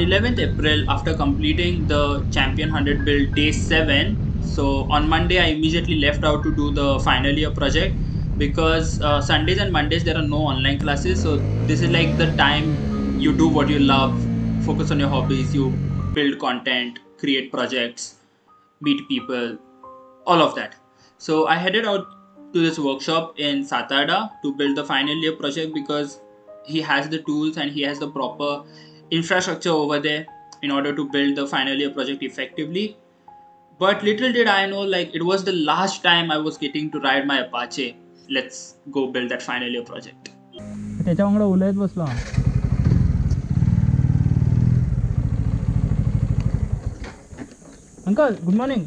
on 11th April, after completing the Champion 100 build day 7, so on Monday I immediately left out to do the final year project because Sundays and Mondays there are no online classes. So this is like the time you do what you love, focus on your hobbies, you build content, create projects, meet people, all of that. So I headed out to this workshop in Satada to build the final year project because he has the tools and he has the proper infrastructure over there in order to build the final year project effectively. But little did I know, like, it was the last time I was getting to ride my Apache. Let's go build that final year project. त्याच्या वांगडा उलयत बसलो uncle good morning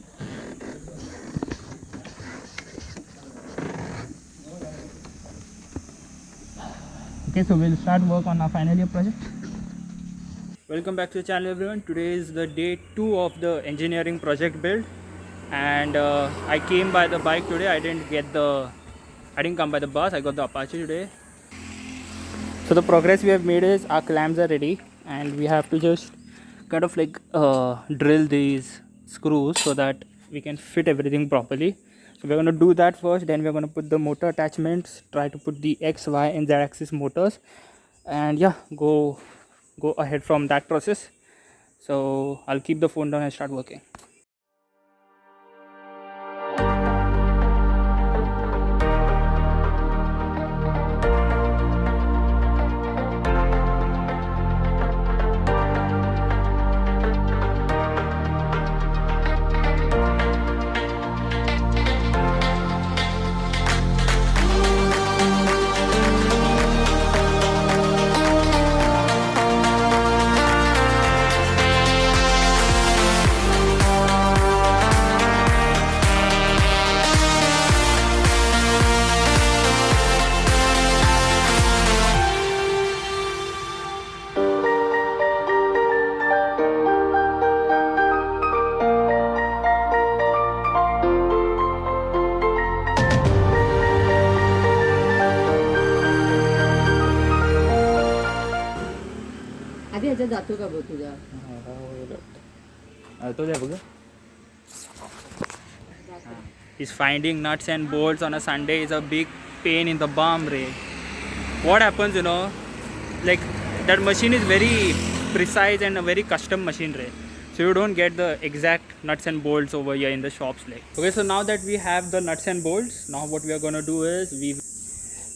Okay, so we'll start work on our final year project. Welcome back to the channel, everyone. Today is the day 2 of the engineering project build, and I came by the bike today. I didn't come by the bus. I got the Apache today. So the progress we have made is our clamps are ready, and we have to just kind of like drill these screws so that we can fit everything properly. So we're going to do that first, then we're going to put the motor attachments, try to put the X, Y and Z axis motors, and yeah, go ahead from that process. So I'll keep the phone down and start working. आधी ह्याच्यात जातो का बघ तुझा Is finding nuts and bolts on a Sunday is a big pain in the bum, Ray. What happens, like that machine is very precise and a very custom machine, Ray. So you don't get the exact nuts and bolts over here in the shops, like. Okay, so now that we have the nuts and bolts, now what we are gonna do is we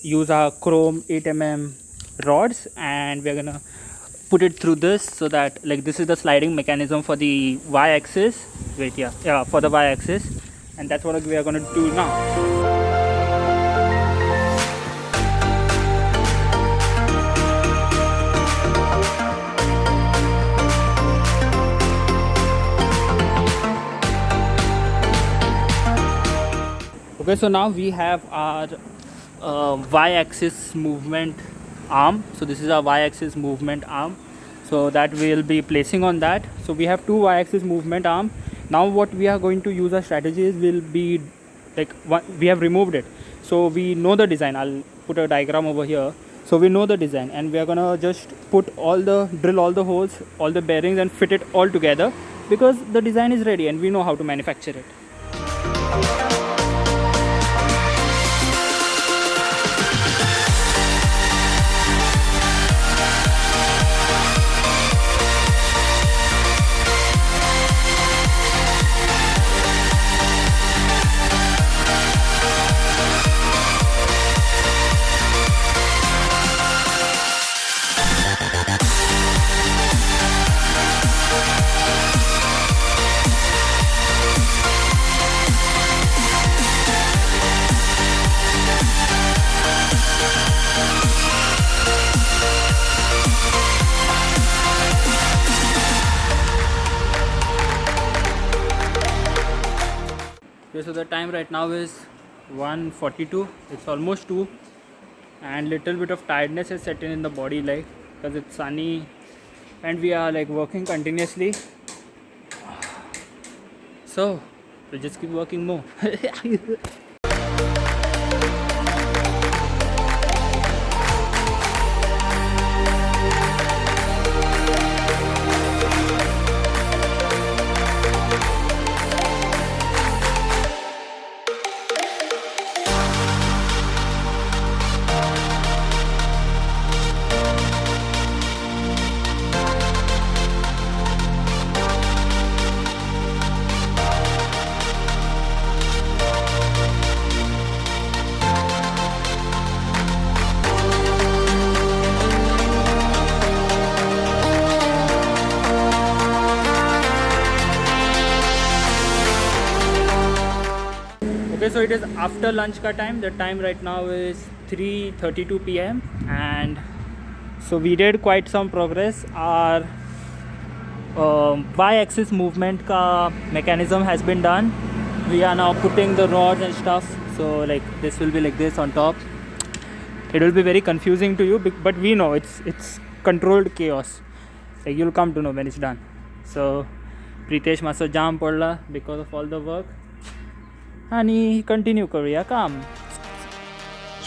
use our chrome 8mm rods, and we're gonna put it through this so that, like, this is the sliding mechanism for the y-axis. Wait, yeah, for the y-axis, and that's what we are going to do now. Okay, so now we have our y-axis movement arm. So this is our y-axis movement arm, so that we'll be placing on that. So we have two y-axis movement arm. Now what we are going to use our strategies will be like we have removed it, so we know the design. I'll put a diagram over here. So we know the design, and we are gonna just drill all the holes, all the bearings, and fit it all together because the design is ready and we know how to manufacture it. Okay, so the time right now is 1:42. It's almost 2, and little bit of tiredness is setting in the body, like, because it's sunny and we are like working continuously. So we'll just keep working more. so it is after lunch ka time. The time right now is 3:32 p.m. and so we did quite some progress. Our y-axis movement ka mechanism has been done. We are now putting the rods and stuff, so like this will be like this on top. It will be very confusing to you, but we know it's controlled chaos. Like you'll come to know when it's done. So Pritesh must jam podla because of all the work, and he continue career come.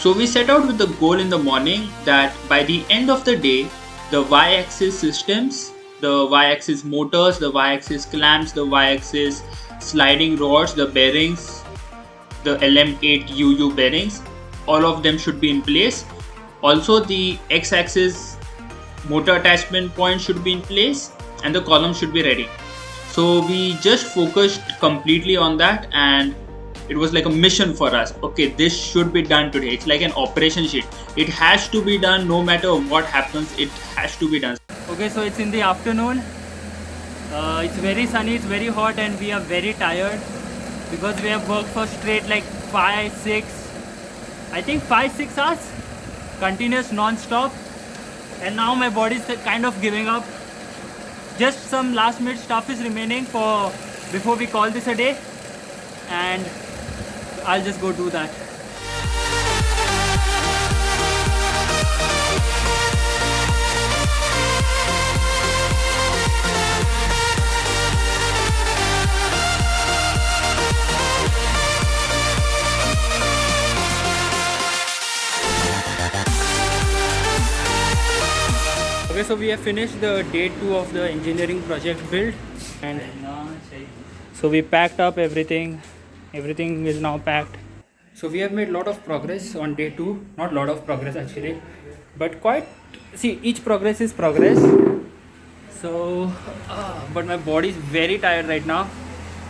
So we set out with the goal in the morning that by the end of the day, the y-axis systems, the y-axis motors, the y-axis clamps, the y-axis sliding rods, the bearings, the LM8UU bearings, all of them should be in place. Also the x-axis motor attachment point should be in place and the column should be ready. So we just focused completely on that, and it was like a mission for us. Okay, this should be done today. It's like an operation sheet. It has to be done no matter what happens. It has to be done. Okay, so it's in the afternoon. It's very sunny, it's very hot, and we are very tired because we have worked for straight like 5-6 hours continuous non-stop, and now my body is kind of giving up. Just some last minute stuff is remaining for before we call this a day, and I'll just go do that. Okay, so we have finished the day 2 of the engineering project build, and so we packed up everything. Everything is now packed. So we have made a lot of progress on day 2. Not a lot of progress actually, but quite. See, each progress is progress. So, but my body is very tired right now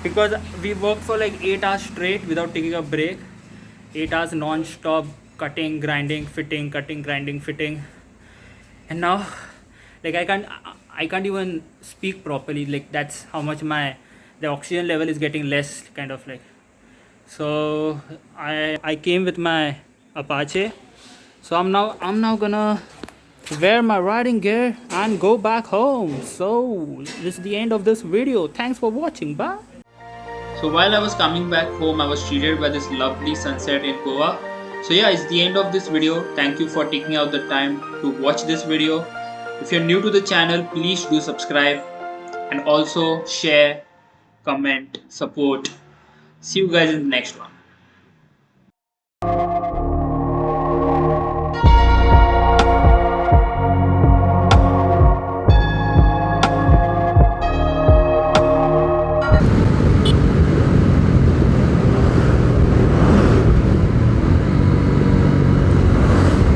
because we worked for like 8 hours straight without taking a break. 8 hours non-stop cutting, grinding, fitting, cutting, grinding, fitting, and now like I can't even speak properly. Like that's how much the oxygen level is getting less, kind of like. So I came with my Apache. So I'm now gonna wear my riding gear and go back home. So this is the end of this video. Thanks for watching. Bye. So while I was coming back home, I was treated by this lovely sunset in Goa. So yeah, it's the end of this video. Thank you for taking out the time to watch this video. If you're new to the channel, please do subscribe and also share, comment, support. See you guys in the next one.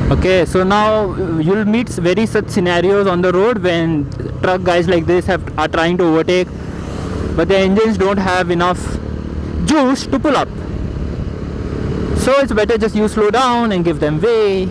Okay, so now you'll meet very such scenarios on the road when truck guys like this are trying to overtake, but the engines don't have enough juice to pull up. So it's better just you slow down and give them way.